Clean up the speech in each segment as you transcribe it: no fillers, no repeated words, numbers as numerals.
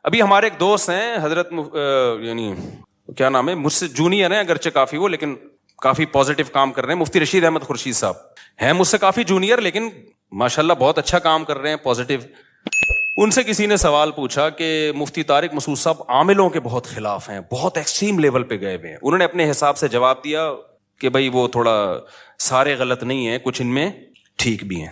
ابھی ہمارے ایک دوست ہیں حضرت یعنی کیا نام ہے، مجھ سے جونیئر ہیں اگرچہ کافی، وہ لیکن کافی پازیٹیو کام کر رہے ہیں، مفتی رشید احمد خورشید صاحب ہیں مجھ سے کافی جونیئر لیکن ماشاءاللہ بہت اچھا کام کر رہے ہیں، پازیٹیو. ان سے کسی نے سوال پوچھا کہ مفتی طارق مسعود صاحب عاملوں کے بہت خلاف ہیں، بہت ایکسٹریم لیول پہ گئے ہوئے ہیں. انہوں نے اپنے حساب سے جواب دیا کہ بھائی وہ تھوڑا سارے غلط نہیں ہیں، کچھ ان میں ٹھیک بھی ہیں.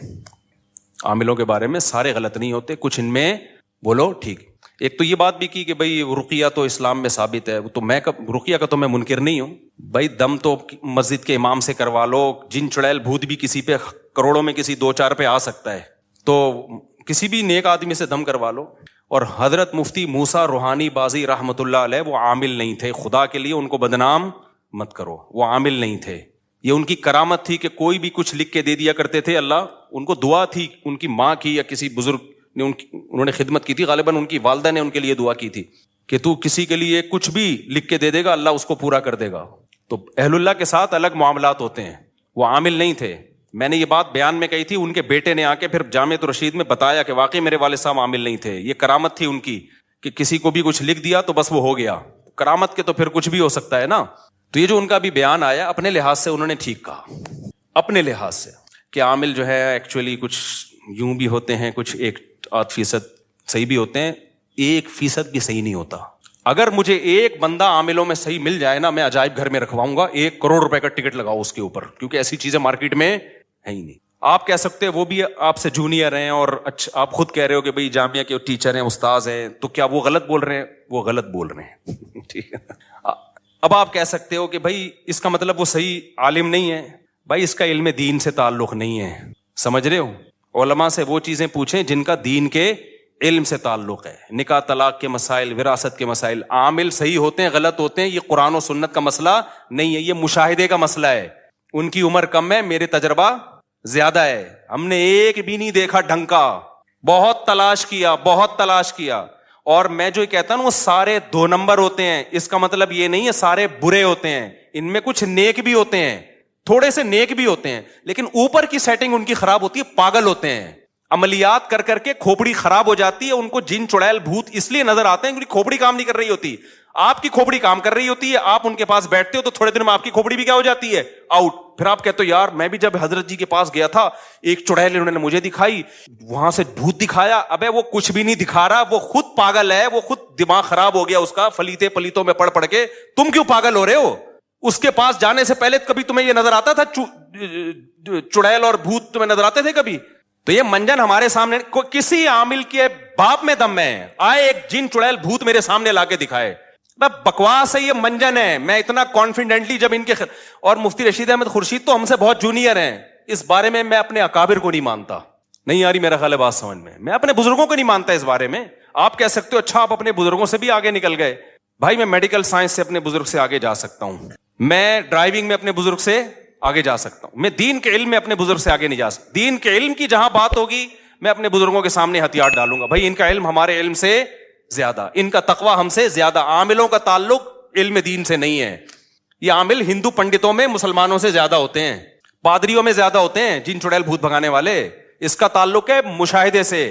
عاملوں کے بارے میں سارے غلط نہیں ہوتے، کچھ ان میں بولو ٹھیک. ایک تو یہ بات بھی کی کہ بھائی رقیہ تو اسلام میں ثابت ہے، تو میں رقیہ کا تو میں منکر نہیں ہوں. بھائی دم تو مسجد کے امام سے کروا لو، جن چڑیل بھوت بھی کسی پہ کروڑوں میں کسی 2-4 پہ آ سکتا ہے، تو کسی بھی نیک آدمی سے دم کروا لو. اور حضرت مفتی موسیٰ روحانی بازی رحمۃ اللہ علیہ وہ عامل نہیں تھے، خدا کے لیے ان کو بدنام مت کرو، وہ عامل نہیں تھے. یہ ان کی کرامت تھی کہ کوئی بھی کچھ لکھ کے دے دیا کرتے تھے. اللہ ان کو دعا تھی، ان کی ماں کی یا کسی بزرگ نے انہوں نے خدمت کی تھی، غالباً ان کی والدہ نے ان کے لیے دعا کی تھی کہ تو کسی کے لیے کچھ بھی لکھ کے دے دے گا اللہ اس کو پورا کر دے گا. تو اہل اللہ کے ساتھ الگ معاملات ہوتے ہیں، وہ عامل نہیں تھے. میں نے یہ بات بیان میں کہی تھی، ان کے بیٹے نے آ کے پھر جامعۃ الرشید میں بتایا کہ واقعی میرے والد صاحب عامل نہیں تھے. یہ کرامت تھی ان کی کہ کسی کو بھی کچھ لکھ دیا تو بس وہ ہو گیا. کرامت کے تو پھر کچھ بھی ہو سکتا ہے نا. تو یہ جو ان کا بھی بیان آیا اپنے لحاظ سے انہوں نے ٹھیک کہا، اپنے لحاظ سے کہ عامل جو ہے ایکچولی کچھ یوں بھی ہوتے ہیں، کچھ 1-8% صحیح بھی ہوتے ہیں، 1% بھی صحیح نہیں ہوتا. اگر مجھے ایک بندہ عاملوں میں صحیح مل جائے نا، میں عجائب گھر میں رکھواؤں گا، 1 کروڑ روپے کا ٹکٹ لگاؤ اس کے اوپر، کیونکہ ایسی چیزیں مارکیٹ میں ہے ہی نہیں. آپ کہہ سکتے ہیں وہ بھی آپ سے جونیئر ہیں اور اچھا آپ خود کہہ رہے ہو کہ بھئی جامعہ کے ٹیچر ہیں، استاذ ہیں، تو کیا وہ غلط بول رہے ہیں؟ وہ غلط بول رہے ہیں. ٹھیک ہے. اب آپ کہہ سکتے ہو کہ بھائی اس کا مطلب وہ صحیح عالم نہیں ہے. بھائی اس کا علم دین سے تعلق نہیں ہے، سمجھ رہے ہو؟ علماء سے وہ چیزیں پوچھیں جن کا دین کے علم سے تعلق ہے. نکاح طلاق کے مسائل، وراثت کے مسائل، عامل صحیح ہوتے ہیں غلط ہوتے ہیں، یہ قرآن و سنت کا مسئلہ نہیں ہے، یہ مشاہدے کا مسئلہ ہے. ان کی عمر کم ہے، میرے تجربہ زیادہ ہے، ہم نے ایک بھی نہیں دیکھا ڈھنگ کا، بہت تلاش کیا. اور میں جو کہتا ہوں وہ سارے 2 نمبر ہوتے ہیں، اس کا مطلب یہ نہیں ہے سارے برے ہوتے ہیں، ان میں کچھ نیک بھی ہوتے ہیں، تھوڑے سے نیک بھی ہوتے ہیں، لیکن اوپر کی سیٹنگ ان کی خراب ہوتی ہے، پاگل ہوتے ہیں. عملیات کر کر کے کھوپڑی خراب ہو جاتی ہے، ان کو جن چڑیل بھوت اس لیے نظر آتے ہیں کیونکہ کھوپڑی کام نہیں کر رہی ہوتی. آپ کی کھوپڑی کام کر رہی ہوتی ہے، آپ ان کے پاس بیٹھتے ہو تو تھوڑے دن میں آپ کی کھوپڑی بھی کیا ہو جاتی ہے؟ آؤٹ. پھر آپ کہتے ہو یار میں بھی جب حضرت جی کے پاس گیا تھا ایک چڑیل انہوں نے مجھے دکھائی، وہاں سے بھوت دکھایا. ابے وہ کچھ بھی نہیں دکھا رہا، وہ خود پاگل ہے، وہ خود دماغ خراب ہو گیا اس کا پلیتوں میں پڑھ کے. تم کیوں پاگل ہو رہے ہو؟ اس کے پاس جانے سے پہلے کبھی تمہیں یہ نظر آتا تھا چڑیل اور بھوت تمہیں نظر آتے تھے کبھی؟ تو یہ منجن ہمارے سامنے کسی عامل کے باپ میں دم ہے آئے ایک جن چڑیل بھوت میرے سامنے لا کے دکھائے، بکواس ہے، یہ منجن ہے. میں اتنا کانفیڈنٹلی جب ان کے اور مفتی رشید احمد خورشید تو ہم سے بہت جونیئر ہیں، اس بارے میں اپنے اکابر کو نہیں مانتا. نہیں آ رہی میرا خیال ہے بات سمجھ میں اپنے بزرگوں کو نہیں مانتا اس بارے میں. آپ کہہ سکتے ہو اچھا آپ اپنے بزرگوں سے بھی آگے نکل گئے. بھائی میں میڈیکل سائنس سے اپنے بزرگ سے آگے جا سکتا ہوں، میں ڈرائیونگ میں اپنے بزرگ سے آگے جا سکتا ہوں، میں دین کے علم میں اپنے بزرگ سے آگے نہیں جا سکتا. دین کے علم کی جہاں بات ہوگی میں اپنے بزرگوں کے سامنے ہتھیار ڈالوں گا. بھائی ان کا علم ہمارے علم سے زیادہ، ان کا تقویٰ ہم سے زیادہ. عاملوں کا تعلق علم دین سے نہیں ہے. یہ عامل ہندو پنڈتوں میں مسلمانوں سے زیادہ ہوتے ہیں، پادریوں میں زیادہ ہوتے ہیں، جن چڑیل بھوت بھگانے والے. اس کا تعلق ہے مشاہدے سے.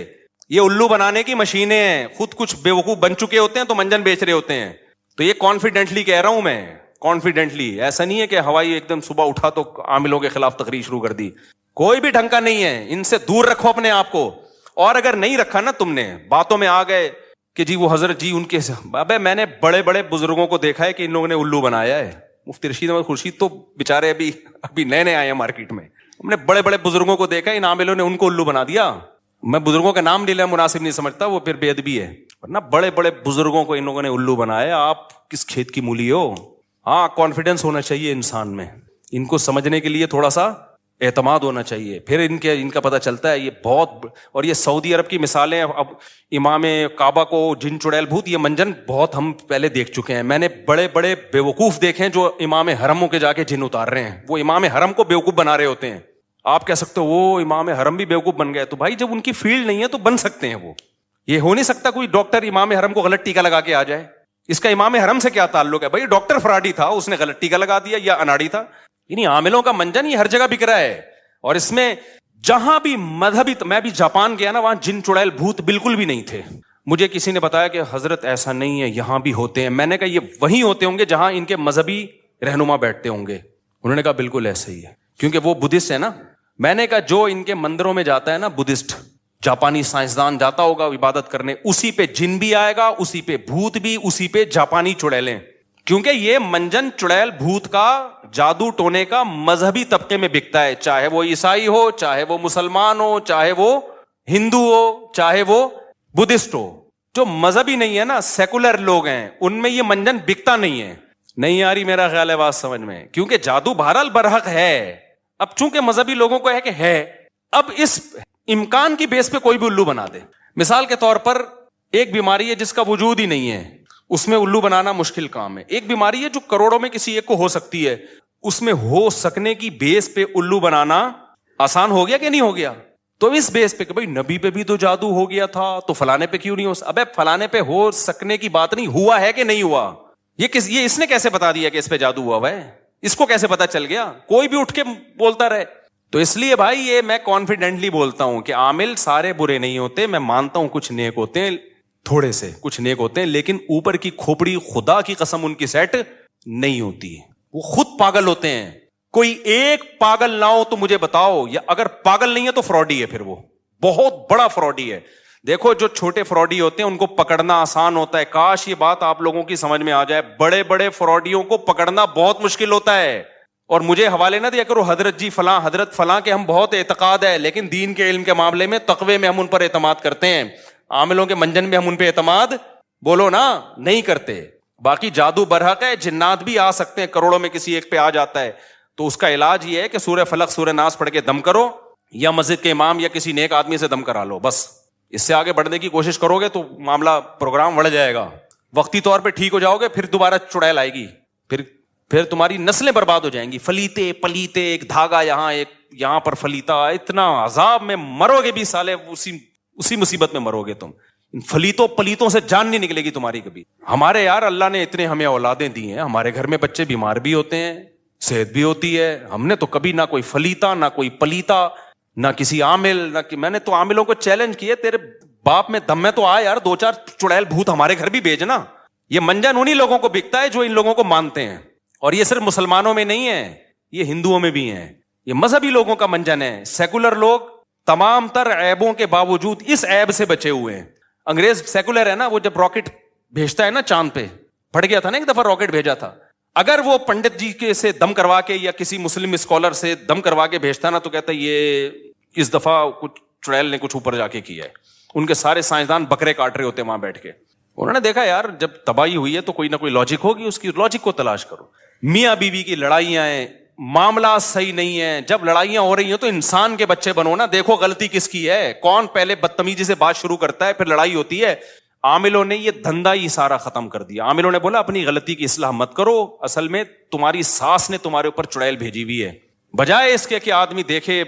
یہ الو بنانے کی مشینیں ہیں، خود کچھ بیوقوف بن چکے ہوتے ہیں تو منجن بیچ رہے ہوتے ہیں. تو یہ کانفیڈنٹلی کہہ رہا ہوں میں، کانفیڈنٹلی. ایسا نہیں ہے کہ ہوائی ایک دم صبح اٹھا تو عاملوں کے خلاف تقریر شروع کر دی. کوئی بھی ڈھنگ کا نہیں ہے. ان سے دور رکھو اپنے آپ کو. اور اگر نہیں رکھا نا تم نے، باتوں میں آ گئے کہ جی وہ حضرت جی ان کے، ابے میں نے بڑے بڑے بزرگوں کو دیکھا ہے کہ ان لوگوں نے الو بنایا ہے. مفتی رشید احمد خورشید تو بیچارے ابھی نئے آئے ہیں مارکیٹ میں. ہم نے بڑے بڑے بزرگوں کو دیکھا ہے، ان عاملوں نے ان کو الو بنا دیا. میں بزرگوں کا نام لینا مناسب نہیں سمجھتا، وہ پھر بے ادبی ہے. ورنہ بڑے بڑے بزرگوں کو ان لوگوں نے الو بنایا. آپ کس کھیت کی مولی ہو؟ ہاں کانفیڈنس ہونا چاہیے انسان میں، ان کو سمجھنے کے لیے تھوڑا سا اعتماد ہونا چاہیے. پھر ان کا پتہ چلتا ہے یہ بہت. اور یہ سعودی عرب کی مثالیں، اب امام کعبہ کو جن چڑیل بھوت، یہ منجن بہت ہم پہلے دیکھ چکے ہیں. میں نے بڑے بڑے بیوقوف دیکھے ہیں جو امام حرموں کے جا کے جن اتار رہے ہیں. وہ امام حرم کو بیوقوف بنا رہے ہوتے ہیں. آپ کہہ سکتے ہو وہ امام حرم بھی بیوقوف بن گئے. تو بھائی جب ان کی فیلڈ نہیں ہے تو بن سکتے ہیں وہ. یہ ہو نہیں سکتا کوئی ڈاکٹر امام حرم کو غلط ٹیکا لگا کے آ جائے. اس کا امام حرم سے کیا تعلق ہے؟ بھائی ڈاکٹر فراڈی تھا، اس نے غلط ٹیکا لگا دیا، یا اناڑی تھا. یعنی عاملوں کا منجن یہ ہر جگہ بک رہا ہے. اور اس میں جہاں بھی مذہبی، میں بھی جاپان گیا نا، وہاں جن چڑیل بھوت بالکل بھی نہیں تھے. مجھے کسی نے بتایا کہ حضرت ایسا نہیں ہے، یہاں بھی ہوتے ہیں. میں نے کہا یہ وہیں ہوتے ہوں گے جہاں ان کے مذہبی رہنما بیٹھتے ہوں گے. انہوں نے کہا بالکل ایسا ہی ہے، کیونکہ وہ بدھسٹ ہے نا. میں نے کہا جو ان کے مندروں میں جاتا ہے نا بدھسٹ، جاپانی سائنسدان جاتا ہوگا عبادت کرنے، اسی پہ جن بھی آئے گا، اسی پہ بھوت بھی، اسی پہ جاپانی چڑیلیں. کیونکہ یہ منجن چڑیل بھوت کا جادو ٹونے کا مذہبی طبقے میں بکتا ہے، چاہے وہ عیسائی ہو، چاہے وہ مسلمان ہو، چاہے وہ ہندو ہو، چاہے وہ بدھسٹ ہو. جو مذہبی نہیں ہے نا، سیکولر لوگ ہیں، ان میں یہ منجن بکتا نہیں ہے. نہیں آ رہی میرا خیال ہے بات سمجھ میں؟ کیونکہ جادو بہرحال برحق ہے. اب چونکہ مذہبی لوگوں کو ہے کہ ہے، اب اس امکان کی بیس پہ کوئی بھی الو بنا دے. مثال کے طور پر ایک بیماری ہے جس کا وجود ہی نہیں ہے، اس میں الو بنانا مشکل کام ہے. ایک بیماری ہے جو کروڑوں میں کسی ایک کو ہو سکتی ہے، اس میں ہو سکنے کی بیس پہ الو بنانا آسان ہو گیا کہ نہیں ہو گیا؟ تو اس بیس پہ کہ بھائی نبی پہ بھی تو جادو ہو گیا تھا، تو فلانے پہ کیوں نہیں ہو ابے فلانے پہ ہو سکنے کی بات نہیں، ہوا ہے کہ نہیں ہوا؟ یہ اس نے کیسے بتا دیا کہ اس پہ جادو ہوا ہے؟ اس کو کیسے پتا چل گیا؟ کوئی بھی اٹھ کے بولتا رہے. تو اس لیے بھائی یہ میں کانفیڈنٹلی بولتا ہوں کہ عامل سارے برے نہیں ہوتے. میں مانتا ہوں کچھ نیک ہوتے ہیں، تھوڑے سے کچھ نیک ہوتے ہیں، لیکن اوپر کی کھوپڑی خدا کی قسم ان کی سیٹ نہیں ہوتی. وہ خود پاگل ہوتے ہیں. کوئی ایک پاگل نہ ہو تو مجھے بتاؤ، یا اگر پاگل نہیں ہے تو فراڈی ہے، پھر وہ بہت بڑا فراڈی ہے. دیکھو جو چھوٹے فراڈی ہوتے ہیں ان کو پکڑنا آسان ہوتا ہے. کاش یہ بات آپ لوگوں کی سمجھ میں آ جائے. بڑے بڑے فراڈیوں کو پکڑنا بہت مشکل ہوتا ہے. اور مجھے حوالے نہ دیا کرو حضرت جی فلاں حضرت فلاں کے ہم بہت اعتقاد ہے، لیکن دین کے علم کے معاملے میں تقوی میں ہم ان پر اعتماد کرتے ہیں. عاملوں کے منجن میں ہم ان پہ اعتماد بولو نا نہیں کرتے. باقی جادو برحق ہے، جنات بھی آ سکتے ہیں، کروڑوں میں کسی ایک پہ آ جاتا ہے. تو اس کا علاج یہ ہے کہ سورہ فلق سورہ ناس پڑھ کے دم کرو، یا مسجد کے امام یا کسی نیک آدمی سے دم کرا لو. بس اس سے آگے بڑھنے کی کوشش کرو گے تو معاملہ پروگرام بڑھ جائے گا. وقتی طور پہ ٹھیک ہو جاؤ گے، پھر دوبارہ چڑیل آئے گی، پھر تمہاری نسلیں برباد ہو جائیں گی. فلیتے پلیتے، ایک دھاگا یہاں ایک یہاں پر فلیتا، اتنا عذاب میں مرو گے بھی سالے، اسی مصیبت میں مرو گے تم. فلیتوں پلیتوں سے جان نہیں نکلے گی تمہاری کبھی. ہمارے یار اللہ نے اتنے ہمیں اولادیں دی ہیں، ہمارے گھر میں بچے بیمار بھی ہوتے ہیں، صحت بھی ہوتی ہے. ہم نے تو کبھی نہ کوئی فلیتا، نہ کوئی پلیتا، نہ کسی عامل، نہ میں نے تو عاملوں کو چیلنج کیے، تیرے باپ میں دم میں تو آ یار، 2-4 چڑیل بھوت ہمارے گھر بھی بھیجنا. یہ منجن انہی لوگوں کو بکتا ہے جو ان لوگوں کو مانتے ہیں. اور یہ صرف مسلمانوں میں نہیں ہے، یہ ہندوؤں میں بھی ہیں. یہ مذہبی لوگوں کا منجن ہے. سیکولر لوگ تمام تر عیبوں کے باوجود اس عیب سے بچے ہوئے ہیں. انگریز سیکولر ہے نا، وہ جب راکٹ بھیجتا ہے نا چاند پہ، پھٹ گیا تھا نا ایک دفعہ راکٹ بھیجا تھا، اگر وہ پنڈت جی کے سے دم کروا کے یا کسی مسلم اسکالر سے دم کروا کے بھیجتا نا تو کہتا یہ اس دفعہ کچھ چڑیل نے کچھ اوپر جا کے کیا ہے. ان کے سارے سائنسدان بکرے کاٹ رہے ہوتے وہاں بیٹھ کے. انہوں نے دیکھا یار جب تباہی ہوئی ہے تو کوئی نہ کوئی لاجک ہوگی، اس کی لاجک کو تلاش کرو. میاں بیوی کی لڑائیاں ہیں، معاملات صحیح نہیں ہیں. جب لڑائیاں ہو رہی ہیں تو انسان کے بچے بنو نا، دیکھو غلطی کس کی ہے، کون پہلے بدتمیزی سے بات شروع کرتا ہے، پھر لڑائی ہوتی ہے. عاملوں نے یہ دھندا ہی سارا ختم کر دیا. عاملوں نے بولا اپنی غلطی کی اصلاح مت کرو، اصل میں تمہاری ساس نے تمہارے اوپر چڑیل بھیجی ہوئی ہے. بجائے اس کے کہ آدمی دیکھے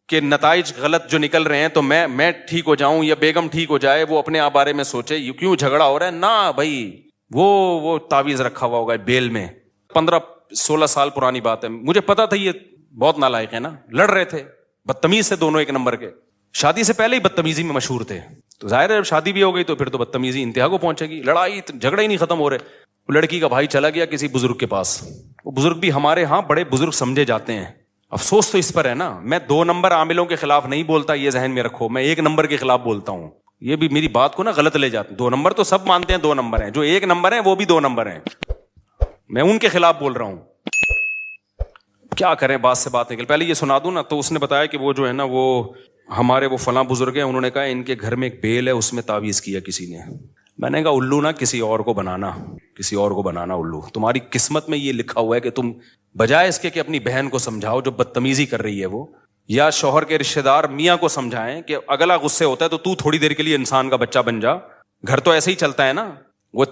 کہ نتائج غلط جو نکل رہے ہیں تو میں ٹھیک ہو جاؤں یا بیگم ٹھیک ہو جائے، وہ اپنے آپ بارے میں سوچے یہ کیوں جھگڑا ہو رہا ہے. نہ بھائی، وہ تعویذ رکھا ہوا ہوگا بیل میں، 15-16 سال پرانی بات ہے. مجھے پتا تھا یہ بہت نالائق ہے نا، لڑ رہے تھے بدتمیز سے، دونوں ایک نمبر کے. شادی سے پہلے ہی بدتمیزی میں مشہور تھے، تو ظاہر ہے شادی بھی ہو گئی تو پھر تو بدتمیزی انتہا کو پہنچے گی. لڑائی جھگڑے ہی نہیں ختم ہو رہے. لڑکی کا بھائی چلا گیا کسی بزرگ کے پاس. وہ بزرگ بھی ہمارے ہاں بڑے بزرگ سمجھے جاتے ہیں. افسوس تو اس پر ہے نا. میں 2 نمبر عاملوں کے خلاف نہیں بولتا، یہ ذہن میں رکھو، میں 1 نمبر کے خلاف بولتا ہوں. یہ بھی میری بات کو نا غلط لے جاتے ہیں. 2 نمبر تو سب مانتے ہیں 2 نمبر ہیں، جو 1 نمبر ہیں وہ بھی 2 نمبر ہیں. میں ان کے خلاف بول رہا ہوں. کیا کریں، بات سے بات نکل. پہلے یہ سنا دوں نا. تو اس نے بتایا کہ وہ جو ہے نا، وہ ہمارے وہ فلاں بزرگ ہیں، انہوں نے کہا ان کے گھر میں ایک بیل ہے، اس میں تعویذ کیا کسی نے. میں نے کہا الو نا کسی اور کو بنانا الو. تمہاری قسمت میں یہ لکھا ہوا ہے کہ تم بجائے اس کے کہ اپنی بہن کو سمجھاؤ جو بدتمیزی کر رہی ہے وہ، یا شوہر کے رشتے دار میاں کو سمجھائیں کہ اگلا غصے ہوتا ہے تو تو تھوڑی دیر کے لیے انسان کا بچہ بن جا. گھر تو ایسے ہی چلتا ہے نا. وہ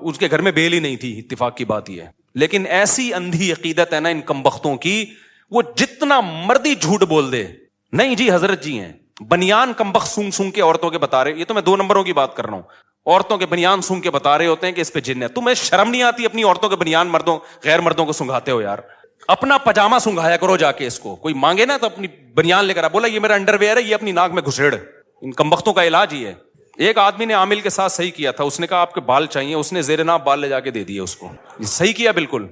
اس کے گھر میں بیل ہی نہیں تھی، اتفاق کی بات یہ ہے. لیکن ایسی اندھی عقیدت ہے نا ان کمبختوں کی، وہ جتنا مردی جھوٹ بول دے، نہیں جی حضرت جی ہیں بنیان کمبخت سونگ سونگ کے عورتوں کے بتا رہے. یہ تو میں 2 نمبروں کی بات کر رہا ہوں. عورتوں کے بنیان سونگ کے بتا رہے ہوتے ہیں کہ اس پہ جن ہے. تمہیں شرم نہیں آتی اپنی عورتوں کے بنیان غیر مردوں کو سنگھاتے ہو یار؟ اپنا پاجامہ سنگھایا کرو جا کے. اس کو کوئی مانگے نا تو اپنی بنیان لے کر بولا یہ میرا انڈر ویئر ہے، یہ اپنی ناک میں گھسیڑ. ان کمبختوں کا علاج ہی ہے. ایک آدمی نے عامل کے ساتھ صحیح کیا تھا, اس نے کہا آپ کے بال چاہیے, اس نے زیر ناف بال لے جا کے دے دیے اس کو. صحیح کیا بالکل.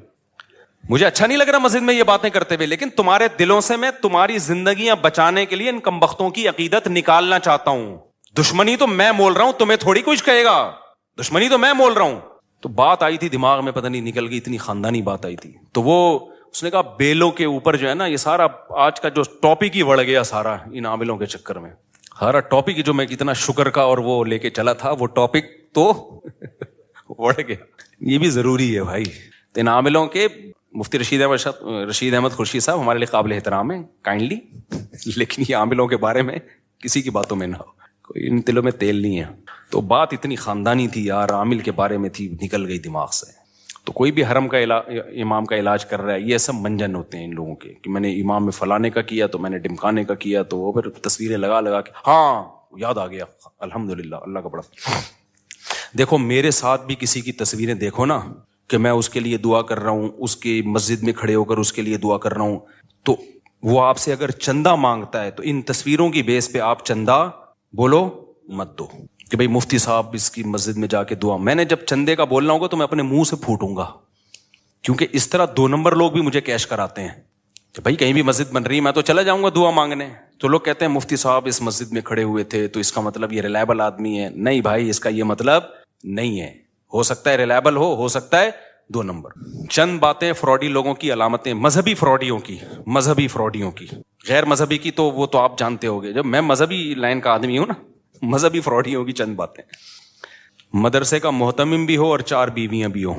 مجھے اچھا نہیں لگ رہا مسجد میں یہ باتیں کرتے ہوئے, لیکن تمہارے دلوں سے میں تمہاری زندگیاں بچانے کے لیے ان کمبختوں کی عقیدت نکالنا چاہتا ہوں. دشمنی تو میں مول رہا ہوں, تمہیں تھوڑی کچھ کہے گا, دشمنی تو میں مول رہا ہوں. تو بات آئی تھی دماغ میں, پتہ نہیں نکل گئی, اتنی خاندانی بات آئی تھی. تو وہ اس نے کہا بیلوں کے اوپر جو ہے نا, یہ سارا آج کا جو ٹاپک ہی بڑھ گیا سارا ان عاملوں کے چکر میں. سارا ٹاپک جو میں کتنا شکر کا اور وہ لے کے چلا تھا, وہ ٹاپک تو بڑھ گیا. یہ بھی ضروری ہے بھائی. تو ان عاملوں کے مفتی رشید احمد خورشید صاحب ہمارے لیے قابل احترام ہے کائنڈلی, لیکن یہ عاملوں کے بارے میں کسی کی باتوں میں نہ ہو, کوئی ان دلوں میں تیل نہیں ہے. تو بات اتنی خاندانی تھی یار, عامل کے بارے میں تھی, نکل گئی دماغ سے. تو کوئی بھی حرم کا امام کا علاج کر رہا ہے, یہ سب منجن ہوتے ہیں ان لوگوں کے, کہ میں نے امام میں فلانے کا کیا تو میں نے ڈمکانے کا کیا, تو وہ پھر تصویریں لگا لگا کے ہاں یاد آ گیا, الحمدللہ اللہ کا بڑا. دیکھو میرے ساتھ بھی کسی کی تصویریں دیکھو نا, کہ میں اس کے لیے دعا کر رہا ہوں, اس کی مسجد میں کھڑے ہو کر اس کے لیے دعا کر رہا ہوں, تو وہ آپ سے اگر چندہ مانگتا ہے تو ان تصویروں کی بیس پہ آپ چندہ بولو مت دو, کہ بھئی مفتی صاحب اس کی مسجد میں جا کے دعا. میں نے جب چندے کا بولنا ہوگا تو میں اپنے منہ سے پھوٹوں گا, کیونکہ اس طرح 2 نمبر لوگ بھی مجھے کیش کراتے ہیں کہ بھائی کہیں بھی مسجد بن رہی, میں تو چلا جاؤں گا دعا مانگنے. تو لوگ کہتے ہیں مفتی صاحب اس مسجد میں کھڑے ہوئے تھے تو اس کا مطلب یہ ریلائبل آدمی ہے. نہیں بھائی, اس کا یہ مطلب نہیں ہے. ہو سکتا ہے ریلائبل ہو سکتا ہے 2 نمبر. چند باتیں فراڈی لوگوں کی علامتیں, مذہبی فراڈیوں کی, غیر مذہبی کی تو وہ تو آپ جانتے ہوگے. جب میں مذہبی لائن کا آدمی ہوں نا, مذہبی فراڈیوں کی چند باتیں. مدرسے کا محتمم بھی ہو اور 4 بیویاں بھی ہو,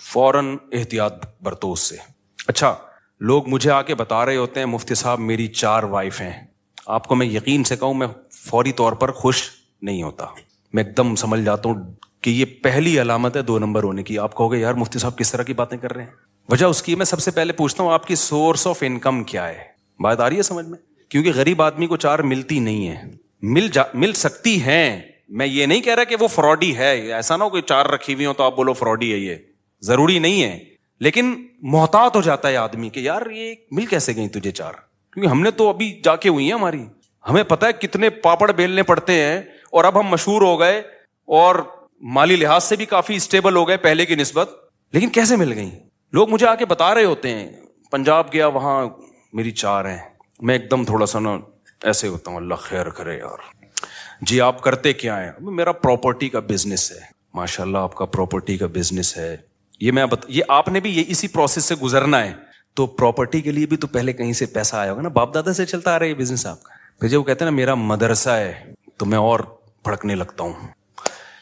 فوراً احتیاط برتو اس سے. اچھا, لوگ مجھے آ کے بتا رہے ہوتے ہیں مفتی صاحب میری 4 وائف ہیں. آپ کو میں یقین سے کہوں, میں فوری طور پر خوش نہیں ہوتا, میں ایک دم سمجھ جاتا ہوں کہ یہ پہلی علامت ہے 2 نمبر ہونے کی. آپ کہو گے یار مفتی صاحب کس طرح کی باتیں کر رہے ہیں. وجہ اس کی میں سب سے پہلے پوچھتا ہوں آپ کی سورس آف انکم کیا ہے. بات آ رہی ہے سمجھ میں؟ کیونکہ غریب آدمی کو 4 ملتی نہیں ہے, مل سکتی ہیں. میں یہ نہیں کہہ رہا کہ وہ فراڈی ہے, ایسا نہ ہو کوئی 4 رکھی ہوئی ہو تو آپ بولو فراڈی ہے, یہ ضروری نہیں ہے. لیکن محتاط ہو جاتا ہے آدمی کہ یار یہ مل کیسے گئی تجھے 4, کیونکہ ہم نے تو ابھی جا کے ہوئی ہیں ہماری, ہمیں پتہ ہے کتنے پاپڑ بیلنے پڑتے ہیں, اور اب ہم مشہور ہو گئے اور مالی لحاظ سے بھی کافی اسٹیبل ہو گئے پہلے کی نسبت, لیکن کیسے مل گئی. لوگ مجھے آ کے بتا رہے ہوتے ہیں پنجاب گیا وہاں میری 4 ہیں. میں ایک دم تھوڑا سا نا ایسے ہوتا ہوں, اللہ خیر کرے یار. جی آپ کرتے کیا ہیں؟ میرا پراپرٹی کا بزنس ہے. ماشاء اللہ آپ کا پراپرٹی کا بزنس ہے, یہ آپ نے بھی اسی پروسیس سے گزرنا ہے. تو پراپرٹی کے لیے بھی تو پہلے کہیں سے پیسہ آیا ہوگا نا, باپ دادا سے چلتا آ رہا ہے یہ بزنس آپ کا. پھر جب وہ کہتے ہیں نا میرا مدرسہ ہے, تو میں اور بھڑکنے لگتا ہوں,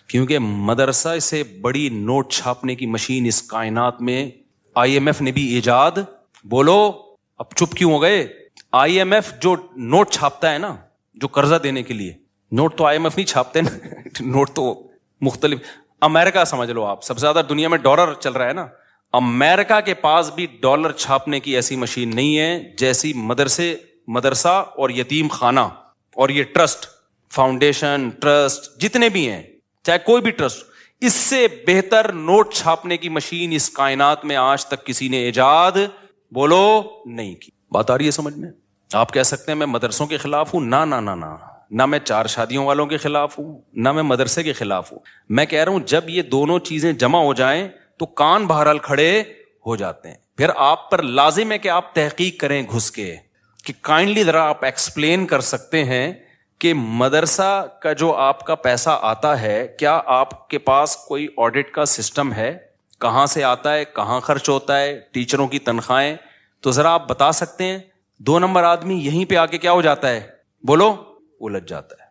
کیونکہ مدرسہ سے بڑی نوٹ چھاپنے کی مشین اس کائنات میں IMF نے بھی ایجاد, بولو اب چپ کیوں ہو گئے. IMF جو نوٹ چھاپتا ہے نا, جو قرضہ دینے کے لیے, نوٹ تو IMF نہیں چھاپتے نا, نوٹ تو مختلف. امریکہ سمجھ لو آپ, سب سے زیادہ دنیا میں ڈالر چل رہا ہے نا, امریکہ کے پاس بھی ڈالر چھاپنے کی ایسی مشین نہیں ہے جیسی مدرسہ اور یتیم خانہ اور یہ ٹرسٹ, فاؤنڈیشن, ٹرسٹ جتنے بھی ہیں, چاہے کوئی بھی ٹرسٹ, اس سے بہتر نوٹ چھاپنے کی مشین اس کائنات میں آج تک کسی نے ایجاد بولو نہیں کی. بات آ رہی ہے سمجھ میں؟ آپ کہہ سکتے ہیں میں مدرسوں کے خلاف ہوں, نہ میں 4 شادیوں والوں کے خلاف ہوں, نہ میں مدرسے کے خلاف ہوں. میں کہہ رہا ہوں جب یہ دونوں چیزیں جمع ہو جائیں تو کان بہرحال کھڑے ہو جاتے ہیں. پھر آپ پر لازم ہے کہ آپ تحقیق کریں گھس کے, کہ کائنڈلی ذرا آپ ایکسپلین کر سکتے ہیں کہ مدرسہ کا جو آپ کا پیسہ آتا ہے, کیا آپ کے پاس کوئی آڈٹ کا سسٹم ہے, کہاں سے آتا ہے, کہاں خرچ ہوتا ہے, ٹیچروں کی تنخواہیں, تو ذرا آپ بتا سکتے ہیں. 2 نمبر آدمی یہیں پہ آ کے کیا ہو جاتا ہے, بولو الجھ جاتا ہے.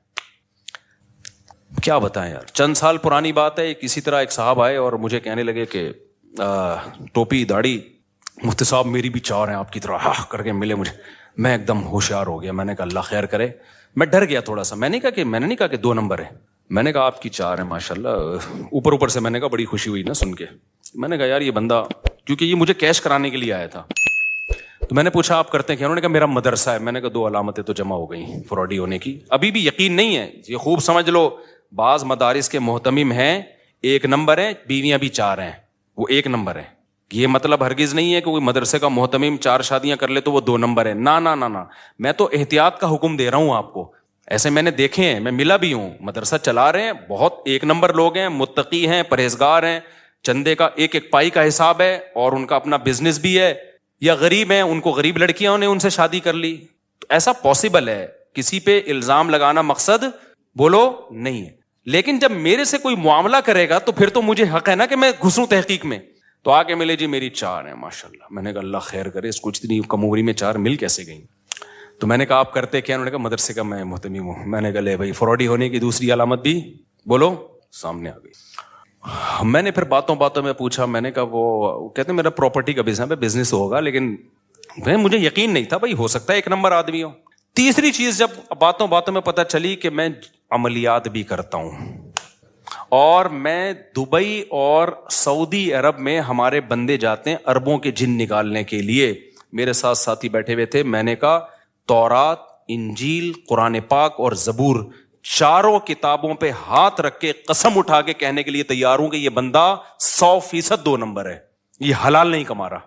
کیا بتائیں یار, چند سال پرانی بات ہے, کسی طرح ایک صاحب آئے اور مجھے کہنے لگے کہ ٹوپی داڑھی, مفتی صاحب میری بھی 4 ہیں آپ کی طرح, ہاں کر کے ملے مجھے. میں ایک دم ہوشیار ہو گیا, میں نے کہا اللہ خیر کرے. میں ڈر گیا تھوڑا سا, میں نے نہیں کہا کہ 2 نمبر ہے, میں نے کہا آپ کی 4 ہیں ماشاءاللہ. اوپر سے میں نے کہا بڑی خوشی ہوئی نا سن کے. میں نے کہا یار یہ بندہ, کیونکہ یہ مجھے کیش کرانے کے لیے آیا تھا, تو میں نے پوچھا آپ کرتے ہیں کیا؟ انہوں نے کہا میرا مدرسہ ہے. میں نے کہا 2 علامتیں تو جمع ہو گئی فراڈی ہونے کی. ابھی بھی یقین نہیں ہے, یہ خوب سمجھ لو, بعض مدارس کے محتمم ہیں 1 نمبر ہیں, بیویاں بھی 4 ہیں, وہ 1 نمبر ہے. یہ مطلب ہرگز نہیں ہے کہ کوئی مدرسے کا محتمم 4 شادیاں کر لے تو وہ 2 نمبر ہے. نہ, میں تو احتیاط کا حکم دے رہا ہوں آپ کو. ایسے میں نے دیکھے ہیں, میں ملا بھی ہوں, مدرسہ چلا رہے ہیں, بہت ایک نمبر لوگ ہیں, متقی ہیں, پرہیزگار ہیں, چندے کا ایک ایک پائی کا حساب ہے, اور ان کا اپنا بزنس بھی ہے, یا غریب ہیں, ان کو غریب لڑکیاں نے ان سے شادی کر لی. تو ایسا پاسبل ہے, کسی پہ الزام لگانا مقصد بولو نہیں ہے. لیکن جب میرے سے کوئی معاملہ کرے گا تو پھر تو مجھے حق ہے نا کہ میں گھسوں تحقیق میں. تو آ کے ملے جی میری 4 ہیں ماشاءاللہ. میں نے کہا اللہ خیر کرے, اس کچھ اتنی کم عمری میں 4 مل کیسے گئیں؟ تو میں نے کہا آپ کرتے کیا؟ انہوں نے کہا مدرسے کا میں محتمیم ہوں. میں نے کہا لے بھائی, فراڈی ہونے کی دوسری علامت بھی بولو سامنے آ گئی. میں نے پھر باتوں میں پوچھا, میں نے کہا وہ کہتے ہیں میرا پراپرٹی کا بزنس ہوگا, لیکن مجھے یقین نہیں تھا بھائی, ہو سکتا ہے ایک نمبر آدمی ہو. تیسری چیز جب باتوں میں پتہ چلی کہ میں عملیات بھی کرتا ہوں, اور میں دبئی اور سعودی عرب میں ہمارے بندے جاتے ہیں اربوں کے جن نکالنے کے لیے. میرے ساتھ ساتھی بیٹھے ہوئے تھے. میں نے کہا تورات, انجیل, قرآن پاک اور زبور, چاروں کتابوں پہ ہاتھ رکھ کے قسم اٹھا کے کہنے کے لیے تیار ہوں کہ یہ بندہ 100% 2 نمبر ہے, یہ حلال نہیں کما رہا,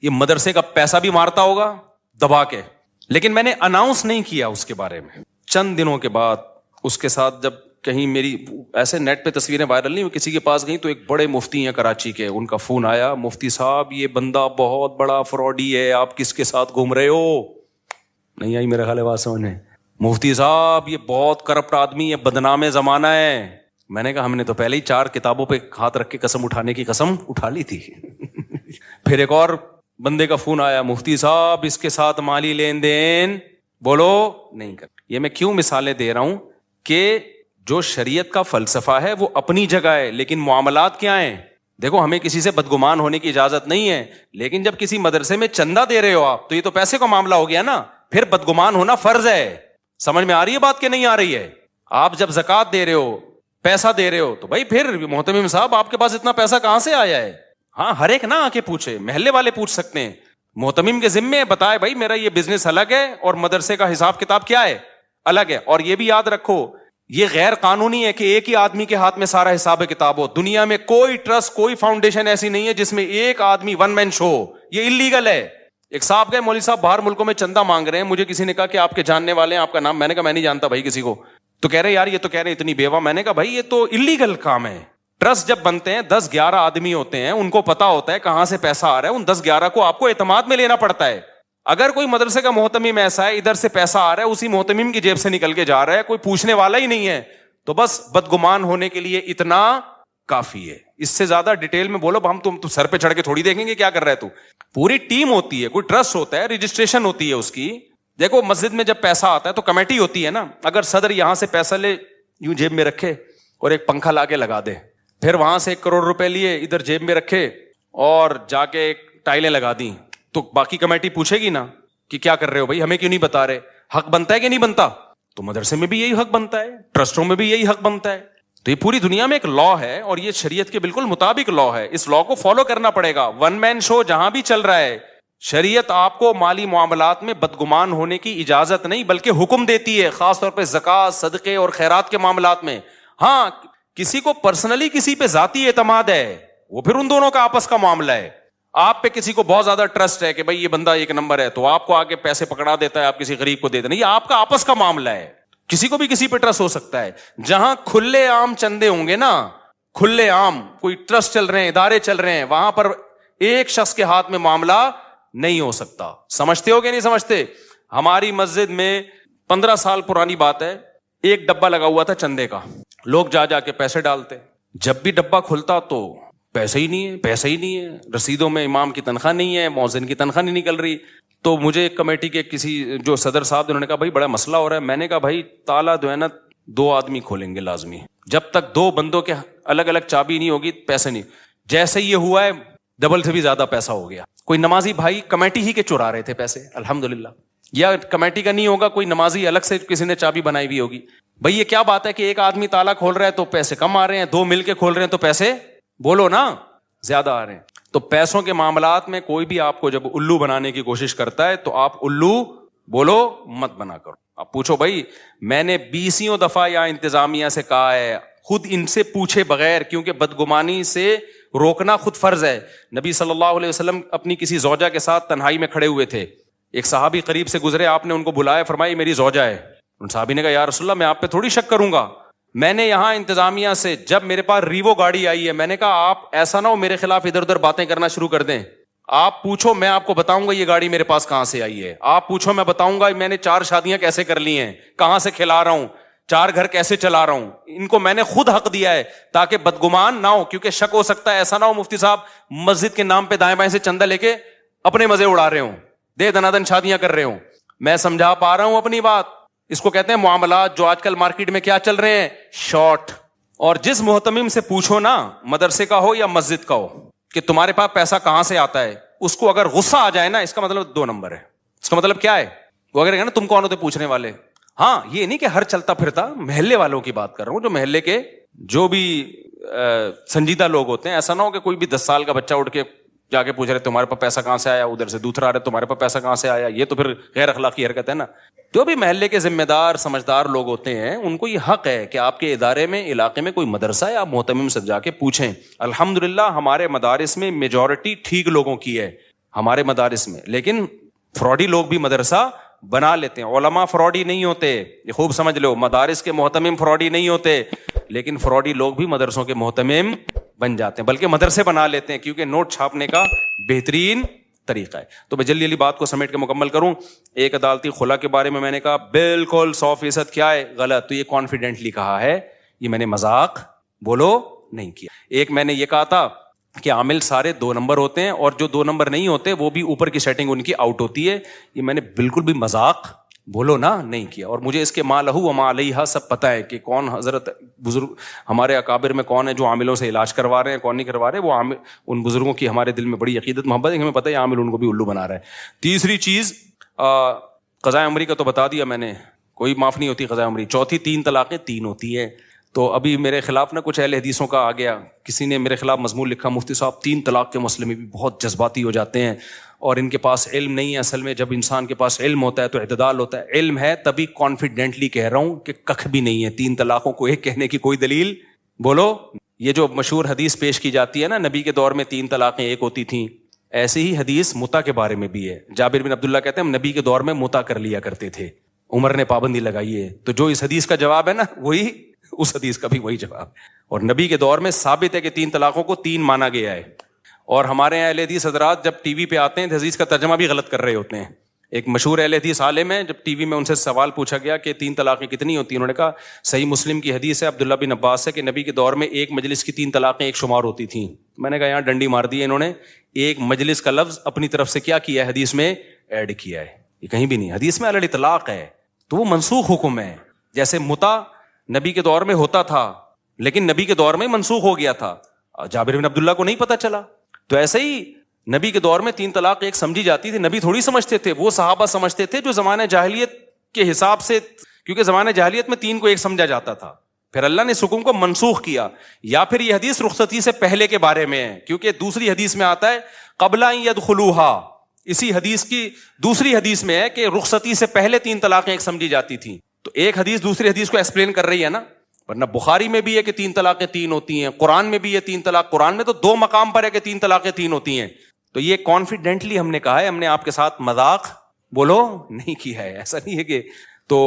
یہ مدرسے کا پیسہ بھی مارتا ہوگا دبا کے. لیکن میں نے اناؤنس نہیں کیا اس کے بارے میں. چند دنوں کے بعد اس کے ساتھ جب کہیں میری ایسے نیٹ پہ تصویریں وائرل نہیں ہوئی, کسی کے پاس گئی تو ایک بڑے مفتی ہیں کراچی کے, ان کا فون آیا, مفتی صاحب یہ بندہ بہت بڑا فراڈی ہے, آپ کس کے ساتھ گھوم رہے ہو؟ نہیں آئی میرے خیال ہے بات سمجھ میں. مفتی صاحب یہ بہت کرپٹ آدمی ہے, بدنام زمانہ ہے. میں نے کہا ہم نے تو پہلے ہی 4 کتابوں پہ ہاتھ رکھ کے قسم اٹھانے کی قسم اٹھا لی تھی. پھر ایک اور بندے کا فون آیا, مفتی صاحب اس کے ساتھ مالی لین دین بولو نہیں کر. یہ میں کیوں مثالیں دے رہا ہوں کہ جو شریعت کا فلسفہ ہے وہ اپنی جگہ ہے, لیکن معاملات کیا ہیں؟ دیکھو ہمیں کسی سے بدگمان ہونے کی اجازت نہیں ہے, لیکن جب کسی مدرسے میں چندہ دے رہے ہو آپ, تو یہ تو پیسے کا معاملہ ہو گیا نا, پھر بدگمان ہونا فرض ہے. سمجھ میں آ رہی ہے بات کہ نہیں آ رہی ہے؟ آپ جب زکوٰۃ دے رہے ہو, پیسہ دے رہے ہو, تو بھائی پھر محتمم صاحب آپ کے پاس اتنا پیسہ کہاں سے آیا ہے؟ ہاں ہر ایک نہ آ کے پوچھے, محلے والے پوچھ سکتے ہیں, محتمم کے ذمے بتائے بھائی میرا یہ بزنس الگ ہے اور مدرسے کا حساب کتاب کیا ہے, الگ ہے. اور یہ بھی یاد رکھو یہ غیر قانونی ہے کہ ایک ہی آدمی کے ہاتھ میں سارا حساب کتاب ہو. دنیا میں کوئی ٹرسٹ, کوئی فاؤنڈیشن ایسی نہیں ہے جس میں ایک آدمی ون مین شو ہو, یہ انلیگل ہے. ایک صاحب گئے, مولوی صاحب باہر ملکوں میں چندہ مانگ رہے ہیں, مجھے کسی نے کہا کہ آپ کے جاننے والے ہیں, آپ کا نام؟ میں نے کہا میں نہیں جانتا بھائی کسی کو. تو کہہ رہے یار یہ تو کہہ رہے اتنی بیوہ. میں نے کہا بھائی یہ تو انلیگل کام ہے. ٹرسٹ جب بنتے ہیں 10-11 آدمی ہوتے ہیں, ان کو پتا ہوتا ہے کہاں سے پیسہ آ رہا ہے, ان 10-11 کو آپ کو اعتماد میں لینا پڑتا ہے. اگر کوئی مدرسے کا محتمم ایسا ہے ادھر سے پیسہ آ رہا ہے اسی محتمم کی جیب سے نکل کے جا رہا ہے, کوئی پوچھنے والا ہی نہیں ہے, تو بس بدگمان ہونے کے لیے اتنا کافی ہے. اس سے زیادہ ڈیٹیل میں بولو ہم تم سر پہ چڑھ کے تھوڑی دیکھیں گے کیا کر رہا ہے تو. پوری ٹیم ہوتی ہے, کوئی ٹرسٹ ہوتا ہے, رجسٹریشن ہوتی ہے اس کی. دیکھو مسجد میں جب پیسہ آتا ہے تو کمیٹی ہوتی ہے نا. اگر صدر یہاں سے پیسہ لے یوں جیب میں رکھے اور ایک پنکھا لا کے لگا دے, پھر وہاں سے 1 کروڑ روپے لیے ادھر جیب میں رکھے اور جا کے ایک ٹائلیں لگا دی, تو باقی کمیٹی پوچھے گی نا کہ کیا کر رہے ہو بھائی, ہمیں کیوں نہیں بتا رہے؟ حق بنتا ہے کہ نہیں بنتا؟ تو مدرسے میں بھی یہی حق بنتا ہے, ٹرسٹوں میں بھی یہی حق بنتا ہے. تو یہ پوری دنیا میں ایک لا ہے اور یہ شریعت کے بالکل مطابق لا ہے. اس لا کو فالو کرنا پڑے گا. ون مین شو جہاں بھی چل رہا ہے, شریعت آپ کو مالی معاملات میں بدگمان ہونے کی اجازت نہیں بلکہ حکم دیتی ہے, خاص طور پہ زکوٰۃ, صدقے اور خیرات کے معاملات میں. ہاں کسی کو پرسنلی کسی پہ ذاتی اعتماد ہے, وہ پھر ان دونوں کا آپس کا معاملہ ہے. آپ پہ کسی کو بہت زیادہ ٹرسٹ ہے کہ بھائی یہ بندہ 1 نمبر ہے, تو آپ کو آگے پیسے پکڑا دیتا ہے, آپ کسی غریب کو دیتے نہیں, یہ آپ کا آپس کا معاملہ ہے. کسی کو بھی کسی پہ ٹرسٹ ہو سکتا ہے. جہاں کھلے عام چندے ہوں گے نا, کھلے عام کوئی ٹرسٹ چل رہے ہیں, ادارے چل رہے ہیں, وہاں پر ایک شخص کے ہاتھ میں معاملہ نہیں ہو سکتا. سمجھتے ہو کہ نہیں سمجھتے؟ ہماری مسجد میں 15 سال پرانی بات ہے, ایک ڈبہ لگا ہوا تھا چندے کا, لوگ جا جا کے پیسے ڈالتے. جب بھی ڈبہ کھلتا تو پیسے ہی نہیں ہے, پیسے ہی نہیں ہے, رسیدوں میں امام کی تنخواہ نہیں ہے, مؤذن کی تنخواہ نہیں نکل رہی. تو مجھے ایک کمیٹی کے کسی جو صدر صاحب انہوں نے کہا بھائی بڑا مسئلہ ہو رہا ہے. میں نے کہا بھائی تالا جو ہے نا 2 آدمی کھولیں گے لازمی, جب تک 2 بندوں کے الگ الگ چابی نہیں ہوگی پیسے نہیں. جیسے یہ ہوا ہے ڈبل سے بھی زیادہ پیسہ ہو گیا. کوئی نمازی بھائی کمیٹی ہی کے چرا رہے تھے پیسے الحمدللہ, یا کمیٹی کا نہیں ہوگا, کوئی نمازی الگ سے کسی نے چابی بنائی ہوئی ہوگی. بھائی یہ کیا بات ہے کہ ایک آدمی تالا کھول رہا ہے تو پیسے کم آ رہے ہیں, 2 مل کے کھول رہے ہیں تو پیسے بولو نا زیادہ آ رہے ہیں. تو پیسوں کے معاملات میں کوئی بھی آپ کو جب الو بنانے کی کوشش کرتا ہے تو آپ الو بولو مت بنا کرو. آپ پوچھو بھائی میں نے 20 دفعہ یا انتظامیہ سے کہا ہے, خود ان سے پوچھے بغیر, کیونکہ بدگمانی سے روکنا خود فرض ہے. نبی صلی اللہ علیہ وسلم اپنی کسی زوجہ کے ساتھ تنہائی میں کھڑے ہوئے تھے, ایک صحابی قریب سے گزرے, آپ نے ان کو بلایا, فرمایا میری زوجہ ہے. ان صحابی نے کہا یا رسول اللہ میں آپ پہ تھوڑی شک کروں گا, میں نے یہاں انتظامیہ سے جب میرے پاس ریوو گاڑی آئی ہے, میں نے کہا آپ ایسا نہ ہو میرے خلاف ادھر ادھر باتیں کرنا شروع کر دیں, آپ پوچھو میں آپ کو بتاؤں گا یہ گاڑی میرے پاس کہاں سے آئی ہے, آپ پوچھو میں بتاؤں گا میں نے 4 شادیاں کیسے کر لی ہیں, کہاں سے کھلا رہا ہوں, 4 گھر کیسے چلا رہا ہوں, ان کو میں نے خود حق دیا ہے تاکہ بدگمان نہ ہو, کیونکہ شک ہو سکتا ہے ایسا نہ ہو مفتی صاحب مسجد کے نام پہ دائیں بائیں سے چندہ لے کے اپنے مزے اڑا رہے ہوں, دے دنادن شادیاں کر رہے ہوں. میں سمجھا پا رہا ہوں اپنی بات. اس کو کہتے ہیں معاملات جو آج کل مارکیٹ میں کیا چل رہے ہیں, شارٹ. اور جس محتمم سے پوچھو نا, مدرسے کا ہو یا مسجد کا ہو, کہ تمہارے پاس پیسہ کہاں سے آتا ہے, اس کو اگر غصہ آ جائے نا, اس کا مطلب 2 نمبر ہے. اس کا مطلب کیا ہے, وہ اگر کہنا نا تم کون ہوتے پوچھنے والے. ہاں یہ نہیں کہ ہر چلتا پھرتا, محلے والوں کی بات کر رہا ہوں, جو محلے کے جو بھی سنجیدہ لوگ ہوتے ہیں. ایسا نہ ہو کہ کوئی بھی 10 سال کا بچہ اٹھ کے جا کے پوچھ رہے تمہارے پاس پیسہ کہاں سے آیا, ادھر سے دوسرا آ رہا ہے تمہارے پاس پیسہ کہاں سے آیا, یہ تو پھر غیر اخلاقی حرکت ہے نا. جو بھی محلے کے ذمہ دار سمجھدار لوگ ہوتے ہیں ان کو یہ حق ہے کہ آپ کے ادارے میں علاقے میں کوئی مدرسہ ہے, آپ محتمم سے جا کے پوچھیں. الحمدللہ ہمارے مدارس میں میجورٹی ٹھیک لوگوں کی ہے ہمارے مدارس میں, لیکن فراڈی لوگ بھی مدرسہ بنا لیتے ہیں. علماء فراڈی نہیں ہوتے, یہ خوب سمجھ لو, مدارس کے محتمم فراڈی نہیں ہوتے, لیکن فراڈی لوگ بھی مدرسوں کے محتمم بن جاتے ہیں, بلکہ مدرسے بنا لیتے ہیں کیونکہ نوٹ چھاپنے کا بہترین طریقہ ہے. تو میں جلدی جلدی بات کو سمیٹ کے مکمل کروں. ایک عدالتی خلا کے بارے میں نے کہا بالکل 100% کیا ہے غلط, تو یہ کانفیڈنٹلی کہا ہے, یہ میں نے مذاق بولو نہیں کیا. ایک میں نے یہ کہا تھا کہ عامل سارے 2 نمبر ہوتے ہیں اور جو 2 نمبر نہیں ہوتے وہ بھی اوپر کی سیٹنگ ان کی آؤٹ ہوتی ہے, یہ میں نے بالکل بھی مذاق بولو نا نہیں کیا. اور مجھے اس کے ما لہو و ما علیہا سب پتہ ہے کہ کون حضرت بزرگ ہمارے اکابر میں کون ہے جو عاملوں سے علاج کروا رہے ہیں, کون نہیں کروا رہے. وہ عامل ان بزرگوں کی ہمارے دل میں بڑی عقیدت محبت ہے, ہمیں پتہ ہے عامل ان کو بھی الو بنا رہا ہے. تیسری چیز قضاء عمری کا تو بتا دیا میں نے, کوئی معاف نہیں ہوتی قضاء عمری. چوتھی 3 طلاقیں 3 ہوتی ہیں. تو ابھی میرے خلاف نا کچھ اہل حدیثوں کا آ گیا, کسی نے میرے خلاف مضمون لکھا مفتی صاحب 3 طلاق کے مسئلے میں بھی بہت جذباتی ہو جاتے ہیں اور ان کے پاس علم نہیں ہے. اصل میں جب انسان کے پاس علم ہوتا ہے تو اعتدال ہوتا ہے. علم ہے تبھی کانفیڈنٹلی کہہ رہا ہوں کہ ککھ بھی نہیں ہے, 3 طلاقوں کو ایک کہنے کی کوئی دلیل بولو. یہ جو مشہور حدیث پیش کی جاتی ہے نا نبی کے دور میں 3 طلاقیں ایک ہوتی تھیں, ایسی ہی حدیث متا کے بارے میں بھی ہے. جابر بن عبداللہ کہتے ہیں ہم نبی کے دور میں متا کر لیا کرتے تھے, عمر نے پابندی لگائی ہے. تو جو اس حدیث کا جواب ہے نا وہی اس حدیث کا بھی وہی جواب. اور نبی کے دور میں ثابت ہے کہ 3 طلاقوں کو 3 مانا گیا ہے. اور ہمارے یہاں اہل حدیث حضرات جب ٹی وی پہ آتے ہیں حدیث کا ترجمہ بھی غلط کر رہے ہوتے ہیں. ایک مشہور اہل حدیث عالم ہے, جب ٹی وی میں ان سے سوال پوچھا گیا کہ 3 طلاقیں کتنی ہوتی ہیں, انہوں نے کہا صحیح مسلم کی حدیث ہے عبداللہ بن عباس سے کہ نبی کے دور میں ایک مجلس کی 3 طلاقیں ایک شمار ہوتی تھیں. میں نے کہا یہاں ڈنڈی مار دی ہے انہوں نے, ایک مجلس کا لفظ اپنی طرف سے کیا کیا ہے حدیث میں ایڈ کیا ہے, یہ کہیں بھی نہیں. حدیث میں الاطلاق ہے تو وہ منسوخ حکم ہے. جیسے متا نبی کے دور میں ہوتا تھا لیکن نبی کے دور میں منسوخ ہو گیا تھا, جابر بن عبداللہ کو نہیں پتا چلا. تو ایسے ہی نبی کے دور میں 3 طلاق ایک سمجھی جاتی تھی, نبی تھوڑی سمجھتے تھے, وہ صحابہ سمجھتے تھے جو زمانہ جاہلیت کے حساب سے, کیونکہ زمانہ جاہلیت میں 3 کو ایک سمجھا جاتا تھا. پھر اللہ نے اس حکم کو منسوخ کیا. یا پھر یہ حدیث رخصتی سے پہلے کے بارے میں ہے, کیونکہ دوسری حدیث میں آتا ہے قبل ان یدخلوہا, اسی حدیث کی دوسری حدیث میں ہے کہ رخصتی سے پہلے 3 طلاقیں ایک سمجھی جاتی تھیں. تو ایک حدیث دوسری حدیث کو ایکسپلین کر رہی ہے نا, ورنہ بخاری میں بھی ہے کہ 3 طلاقیں 3 ہوتی ہیں, قرآن میں بھی ہے 3 طلاق, قرآن میں تو 2 مقام پر ہے کہ 3 طلاقیں 3 ہوتی ہیں. تو یہ کانفیڈنٹلی ہم نے کہا ہے, ہم نے آپ کے ساتھ مذاق بولو نہیں کیا ہے, ایسا نہیں ہے کہ. تو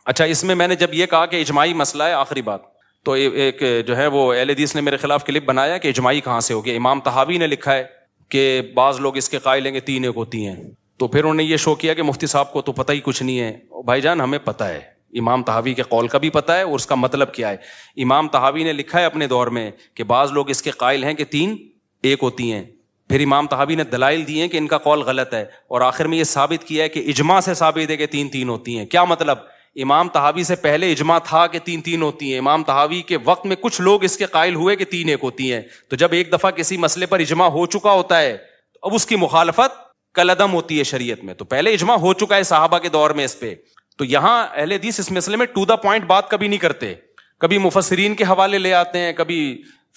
اچھا اس میں نے جب یہ کہا کہ اجماعی مسئلہ ہے, آخری بات, تو ایک جو ہے وہ اہل حدیث نے میرے خلاف کلپ بنایا کہ اجماعی کہاں سے ہو گیا. امام طحاوی نے لکھا ہے کہ بعض لوگ اس کے قائل ہیں کہ 3 ایک ہوتی ہیں. تو پھر انہوں نے یہ شو کیا کہ مفتی صاحب کو تو پتہ ہی کچھ نہیں ہے. بھائی جان ہمیں پتہ ہے, امام طحاوی کے قول کا بھی پتہ ہے اور اس کا مطلب کیا ہے. امام طحاوی نے لکھا ہے اپنے دور میں کہ بعض لوگ اس کے قائل ہیں کہ 3 ایک ہوتی ہیں. پھر امام طحاوی نے دلائل دیے کہ ان کا قول غلط ہے, اور آخر میں یہ ثابت کیا ہے کہ اجماع سے ثابت ہے کہ 3 ہوتی ہیں. کیا مطلب؟ امام طحاوی سے پہلے اجماع تھا کہ 3 ہوتی ہیں. امام طحاوی کے وقت میں کچھ لوگ اس کے قائل ہوئے کہ 3 ایک ہوتی ہیں. تو جب ایک دفعہ کسی مسئلے پر اجماع ہو چکا ہوتا ہے تو اب اس کی مخالفت کالعدم ہوتی ہے شریعت میں. تو پہلے اجماع ہو چکا ہے صحابہ کے دور میں اس پہ. تو یہاں اہل حدیث اس مسئلے میں ٹو دا پوائنٹ بات کبھی نہیں کرتے, کبھی مفسرین کے حوالے لے آتے ہیں, کبھی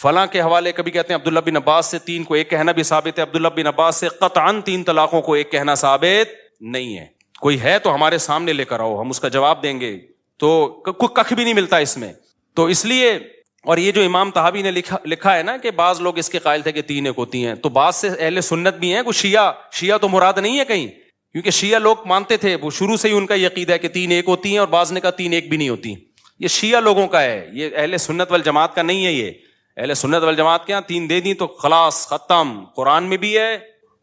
فلاں کے حوالے, کبھی کہتے ہیں عبداللہ بن عباس سے 3 کو ایک کہنا بھی ثابت ہے, عبداللہ بن عباس سے قطعاً 3 طلاقوں کو ایک کہنا ثابت نہیں ہے. کوئی ہے تو ہمارے سامنے لے کر آؤ, ہم اس کا جواب دیں گے. تو ککھ بھی نہیں ملتا اس میں. تو اس لیے, اور یہ جو امام طحاوی نے لکھا ہے نا کہ بعض لوگ اس کے قائل تھے کہ 3 ایک ہوتی ہیں, تو بعض سے اہل سنت بھی ہیں, کچھ شیعہ تو مراد نہیں ہے کہیں, کیونکہ شیعہ لوگ مانتے تھے, وہ شروع سے ہی ان کا یہ عقیدہ ہے کہ 3 ایک ہوتی ہیں, اور بعض نے کہا 3 ایک بھی نہیں ہوتی. یہ شیعہ لوگوں کا ہے, یہ اہل سنت والجماعت کا نہیں ہے. یہ اہل سنت والجماعت کے یہاں 3 دے دی تو خلاص ختم. قرآن میں بھی ہے,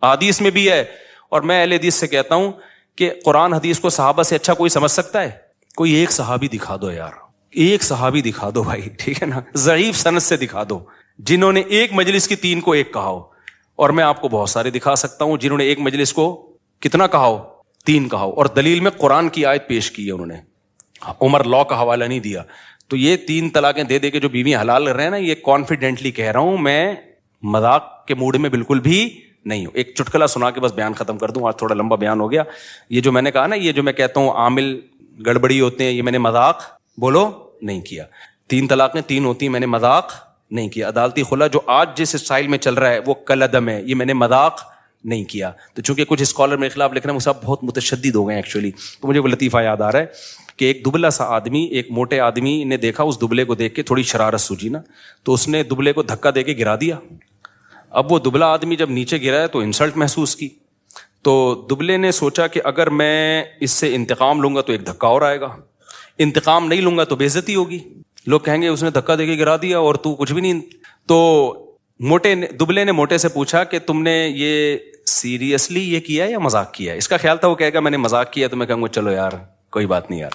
حدیث میں بھی ہے. اور میں اہل حدیث سے کہتا ہوں کہ قرآن حدیث کو صحابہ سے اچھا کوئی سمجھ سکتا ہے؟ کوئی ایک صحابی دکھا دو یار, ایک صحابی دکھا دو بھائی, ٹھیک ہے نا, ضعیف سند سے دکھا دو جنہوں نے ایک مجلس کی 3 کو ایک کہا ہو. اور میں آپ کو بہت سارے دکھا سکتا ہوں جنہوں نے ایک مجلس کو کتنا کہا ہو, 3 کہا ہو, اور دلیل میں قرآن کی آیت پیش کی ہے انہوں نے, عمر لا کا حوالہ نہیں دیا. تو یہ 3 طلاقیں دے دے کے جو بیوی حلال کر رہے ہیں نا, یہ کانفیڈنٹلی کہہ رہا ہوں, میں مذاق کے موڈ میں بالکل بھی نہیں ہوں. ایک چٹکلا سنا کے بس بیان ختم کر دوں, آج تھوڑا لمبا بیان ہو گیا. یہ جو میں نے کہا نا, یہ جو میں کہتا ہوں عامل گڑبڑی ہوتے ہیں, یہ میں نے مذاق بولو نہیں کیا. 3 طلاقیں 3 ہوتی ہیں, میں نے مذاق نہیں کیا. عدالتی خلا جو آج جس اسٹائل میں چل رہا ہے وہ کالعدم ہے, یہ میں نے مذاق نہیں کیا. تو چونکہ کچھ اسکالر میرے خلاف لکھ رہے ہیں, وہ صاحب بہت متشدد ہو گئے ایکچولی, تو مجھے وہ لطیفہ یاد آ رہا ہے کہ ایک دبلا سا آدمی ایک موٹے آدمی نے دیکھا, اس دبلے کو دیکھ کے تھوڑی شرارت سوجی نا, تو اس نے دبلے کو دھکا دے کے گرا دیا. اب وہ دبلا آدمی جب نیچے گرا ہے تو انسلٹ محسوس کی, تو دبلے نے سوچا کہ اگر میں اس سے انتقام لوں گا تو ایک دھکا اور آئے گا, انتقام نہیں لوں گا تو بے عزتی ہوگی, لوگ کہیں گے اس نے دھکا دے کے گرا دیا اور تو کچھ بھی نہیں. تو دبلے نے موٹے سے پوچھا کہ تم نے یہ سیریسلی یہ کیا یا مذاق کیا ہے؟ اس کا خیال تھا وہ کہے گا میں نے مذاق کیا, تو میں کہوں گا چلو یار کوئی بات نہیں یار.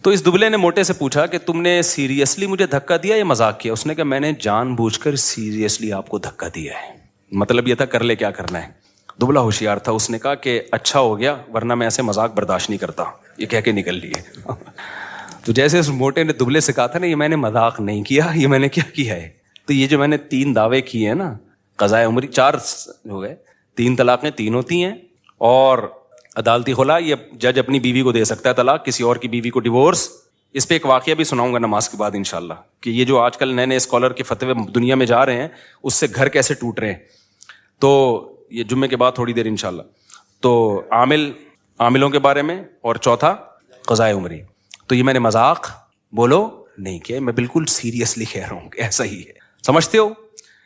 تو اس دبلے نے موٹے سے پوچھا کہ تم نے سیریسلی مجھے دھکا دیا یا مذاق کیا؟ اس نے کہا میں نے جان بوجھ کر سیریسلی آپ کو دھکا دیا ہے. مطلب یہ تھا کر لے کیا کرنا ہے. دبلا ہوشیار تھا, اس نے کہا کہ اچھا ہو گیا ورنہ میں ایسے مذاق برداشت نہیں کرتا, یہ کہہ کے نکل لیے. تو جیسے اس موٹے نے دبلے سے کہا تھا نا یہ میں نے مذاق نہیں کیا, یہ میں نے کیا کیا ہے. تو یہ جو میں نے 3 دعوے کیے ہیں نا, قضائے عمری 4 ہو گئے, 3 طلاقیں 3 ہوتی ہیں, اور عدالتی خلا یہ جج اپنی بیوی کو دے سکتا ہے طلاق, کسی اور کی بیوی کو ڈیورس. اس پہ ایک واقعہ بھی سناؤں گا نماز کے بعد انشاءاللہ, کہ یہ جو آج کل نئے نئے اسکالر کے فتوے دنیا میں جا رہے ہیں اس سے گھر کیسے ٹوٹ رہے ہیں. تو یہ جمعے کے بعد تھوڑی دیر انشاءاللہ. تو عاملوں کے بارے میں, اور چوتھا قضائے عمری. تو یہ میں نے مذاق بولو نہیں کیا, میں بالکل سیریسلی کہہ رہا ہوں کہ ایسا ہی ہے, سمجھتے ہو.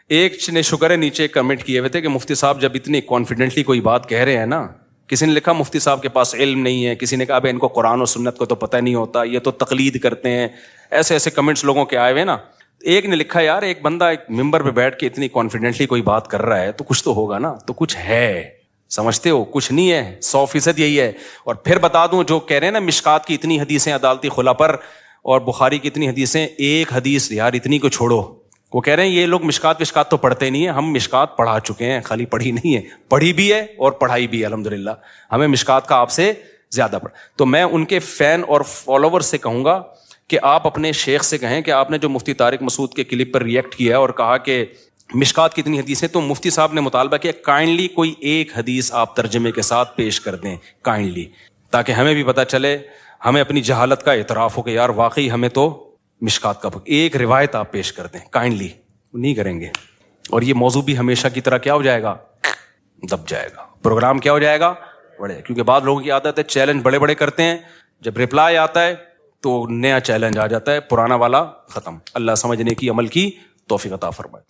ایک نے شکر ہے نیچے کمنٹ کیے ہوئے تھے کہ مفتی صاحب جب اتنی کانفیڈنٹلی کوئی بات کہہ رہے ہیں نا, کسی نے لکھا مفتی صاحب کے پاس علم نہیں ہے, کسی نے کہا ان کو قرآن و سنت کو تو پتہ نہیں ہوتا, یہ تو تقلید کرتے ہیں. ایسے ایسے کمنٹس لوگوں کے آئے ہوئے نا. ایک نے لکھا یار ایک بندہ ایک ممبر پہ بیٹھ کے اتنی کانفیڈنٹلی کوئی بات کر رہا ہے تو کچھ تو ہوگا نا, تو کچھ ہے, سمجھتے ہو, کچھ نہیں ہے, 100% یہی ہے. اور پھر بتا دوں جو کہہ رہے ہیں نا مشکات کی اتنی حدیثیں عدالتی خلا پر, اور بخاری کی اتنی حدیثیں, ایک حدیث یار اتنی کو چھوڑو. وہ کہہ رہے ہیں یہ لوگ مشکات وشکات تو پڑھتے نہیں ہیں, ہم مشکات پڑھا چکے ہیں, خالی پڑھی نہیں ہے, پڑھی بھی ہے اور پڑھائی بھی ہے الحمدللہ, ہمیں مشکات کا آپ سے زیادہ پڑھ. تو میں ان کے فین اور فالوور سے کہوں گا کہ آپ اپنے شیخ سے کہیں کہ آپ نے جو مفتی طارق مسعود کے کلپ پر ریئیکٹ کیا اور کہا کہ مشکات کتنی حدیثیں, تو مفتی صاحب نے مطالبہ کیا کائنڈلی کوئی ایک حدیث آپ ترجمے کے ساتھ پیش کر دیں کائنڈلی, تاکہ ہمیں بھی پتہ چلے, ہمیں اپنی جہالت کا اعتراف ہو کہ یار واقعی ہمیں تو مشکات کا ایک روایت آپ پیش کر دیں کائنڈلی. نہیں کریں گے, اور یہ موضوع بھی ہمیشہ کی طرح کیا ہو جائے گا, دب جائے گا, پروگرام کیا ہو جائے گا بڑے. کیونکہ بعض لوگوں کی عادت ہے چیلنج بڑے بڑے کرتے ہیں, جب رپلائی آتا ہے تو نیا چیلنج آ جاتا ہے, پرانا والا ختم. اللہ سمجھنے کی عمل کی توفیق عطا فرمائے.